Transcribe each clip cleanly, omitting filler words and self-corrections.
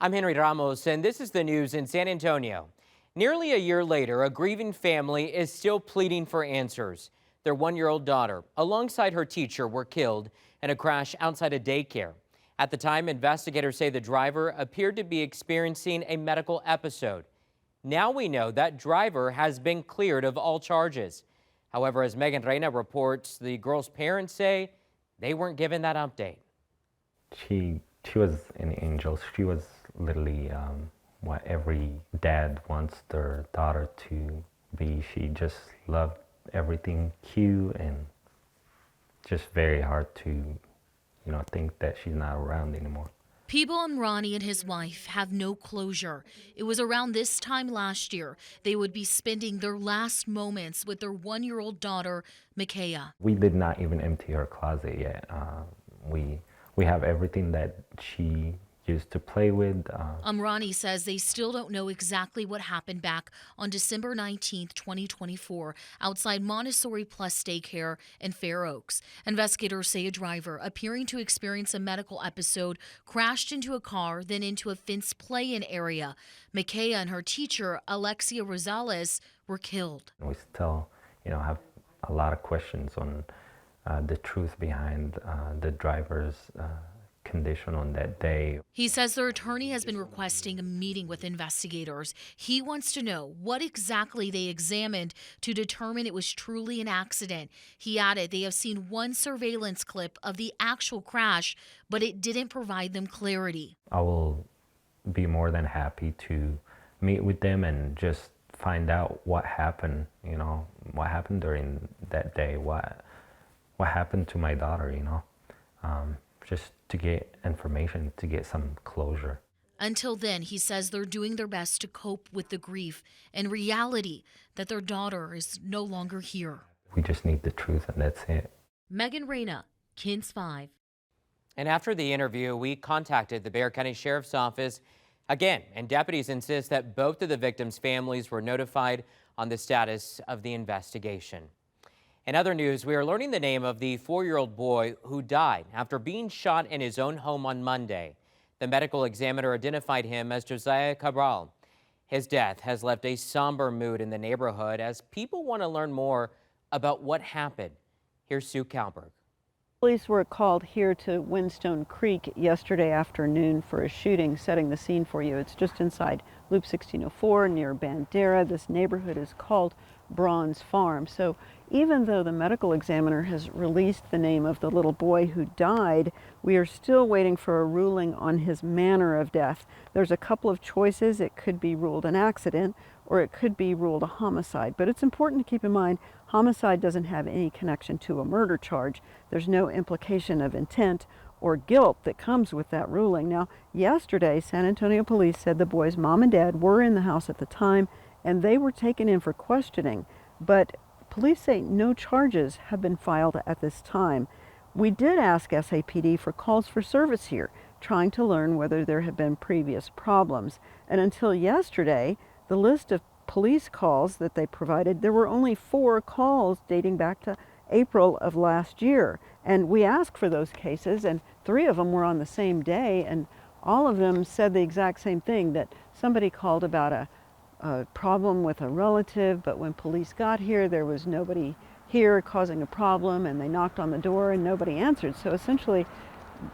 I'm Henry Ramos, and this is the news in San Antonio. Nearly a year later, a grieving family is still pleading for answers. Their one-year-old daughter, alongside her teacher, were killed in a crash outside a daycare. At the time, investigators say the driver appeared to be experiencing a medical episode. Now we know that driver has been cleared of all charges. However, as Megan Reina reports, the girl's parents say they weren't given that update. She was an angel. She was literally what every dad wants their daughter to be. She just loved everything cute, and just very hard to, think that she's not around anymore. People Amrani and his wife have no closure. It was around this time last year they would be spending their last moments with their one-year-old daughter, Micaiah. We did not even empty her closet yet. We have everything that she used to play with. Amrani says they still don't know exactly what happened back on December 19th, 2024, outside Montessori Plus Daycare in Fair Oaks. Investigators say a driver, appearing to experience a medical episode, crashed into a car, then into a fenced play-in area. Micaiah and her teacher, Alexia Rosales, were killed. We still, have a lot of questions on the truth behind the driver's condition on that day. He says their attorney has been requesting a meeting with investigators. He wants to know what exactly they examined to determine it was truly an accident. He added they have seen one surveillance clip of the actual crash, but it didn't provide them clarity. I will be more than happy to meet with them and just find out what happened, what happened during that day, what happened to my daughter, just to get information, to get some closure. Until then, he says they're doing their best to cope with the grief and reality that their daughter is no longer here. We just need the truth, and that's it. Megan Reina, KINS 5. And after the interview, we contacted the Bexar County Sheriff's Office again, and deputies insist that both of the victims' families were notified on the status of the investigation. In other news, we are learning the name of the 4-year-old boy who died after being shot in his own home on Monday. The medical examiner identified him as Josiah Cabral. His death has left a somber mood in the neighborhood as people want to learn more about what happened. Here's Sue Kalberg. Police were called here to Windstone Creek yesterday afternoon for a shooting. Setting the scene for you, it's just inside Loop 1604 near Bandera. This neighborhood is called Bronze Farm. So even though the medical examiner has released the name of the little boy who died, we are still waiting for a ruling on his manner of death. There's a couple of choices. It could be ruled an accident or it could be ruled a homicide. But it's important to keep in mind, homicide doesn't have any connection to a murder charge. There's no implication of intent or guilt that comes with that ruling. Now, yesterday, San Antonio police said the boy's mom and dad were in the house at the time and they were taken in for questioning. But police say no charges have been filed at this time. We did ask SAPD for calls for service here, trying to learn whether there have been previous problems. And until yesterday, the list of police calls that they provided, there were only 4 calls dating back to April of last year. And we asked for those cases, and 3 of them were on the same day, and all of them said the exact same thing, that somebody called about a problem with a relative, but when police got here, there was nobody here causing a problem, and they knocked on the door and nobody answered. So essentially,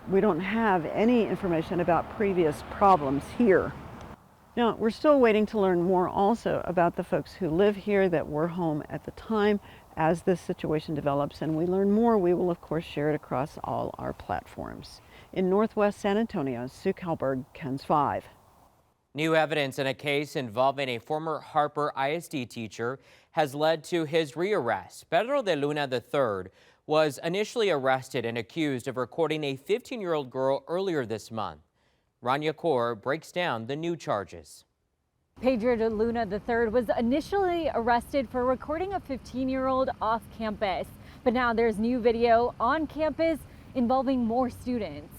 we don't have any information about previous problems here. Now, we're still waiting to learn more also about the folks who live here that were home at the time. As this situation develops and we learn more, we will of course share it across all our platforms. In Northwest San Antonio, Sue Kalberg, KINS 5. New evidence in a case involving a former Harper ISD teacher has led to his rearrest. Pedro de Luna III was initially arrested and accused of recording a 15-year-old girl earlier this month. Rania Kaur breaks down the new charges. Pedro de Luna III was initially arrested for recording a 15-year-old off campus, but now there's new video on campus involving more students.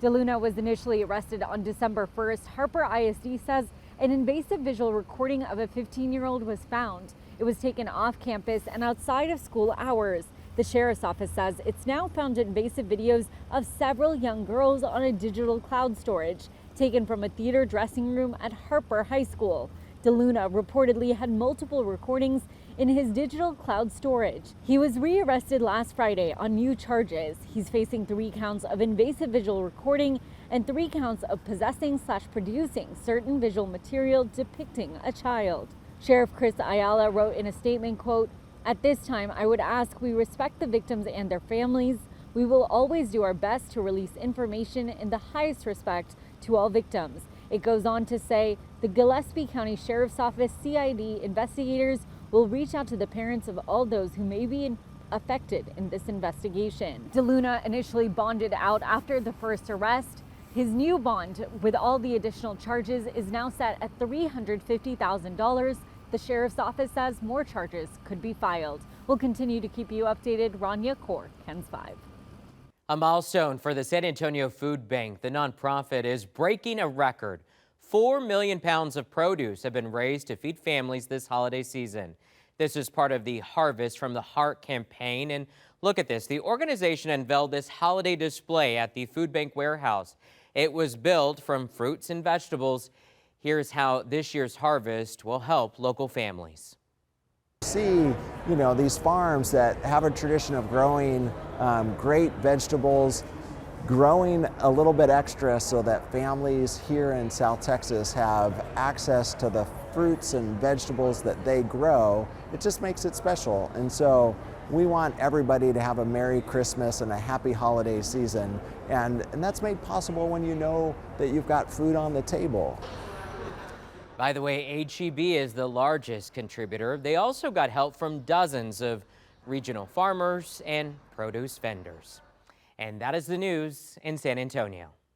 De Luna was initially arrested on December 1st. Harper ISD says an invasive visual recording of a 15-year-old was found. It was taken off campus and outside of school hours. The sheriff's office says it's now found invasive videos of several young girls on a digital cloud storage. taken from a theater dressing room at Harper High School. DeLuna reportedly had multiple recordings in his digital cloud storage. He was rearrested last Friday on new charges. He's facing 3 counts of invasive visual recording and 3 counts of possessing/producing certain visual material depicting a child. Sheriff Chris Ayala wrote in a statement, quote, "At this time, I would ask we respect the victims and their families. We will always do our best to release information in the highest respect to all victims." It goes on to say the Gillespie County Sheriff's Office CID investigators will reach out to the parents of all those who may be affected in this investigation. DeLuna initially bonded out after the first arrest. His new bond, with all the additional charges, is now set at $350,000. The Sheriff's Office says more charges could be filed. We'll continue to keep you updated. Rania Kaur, KENS 5. A milestone for the San Antonio Food Bank. The nonprofit is breaking a record. 4 million pounds of produce have been raised to feed families this holiday season. This is part of the Harvest from the Heart campaign. And look at this. The organization unveiled this holiday display at the Food Bank warehouse. It was built from fruits and vegetables. Here's how this year's harvest will help local families. See, these farms that have a tradition of growing great vegetables, growing a little bit extra so that families here in South Texas have access to the fruits and vegetables that they grow. It just makes it special. And so we want everybody to have a Merry Christmas and a happy holiday season. And that's made possible when you know that you've got food on the table. By the way, H-E-B is the largest contributor. They also got help from dozens of regional farmers and produce vendors. And that is the news in San Antonio.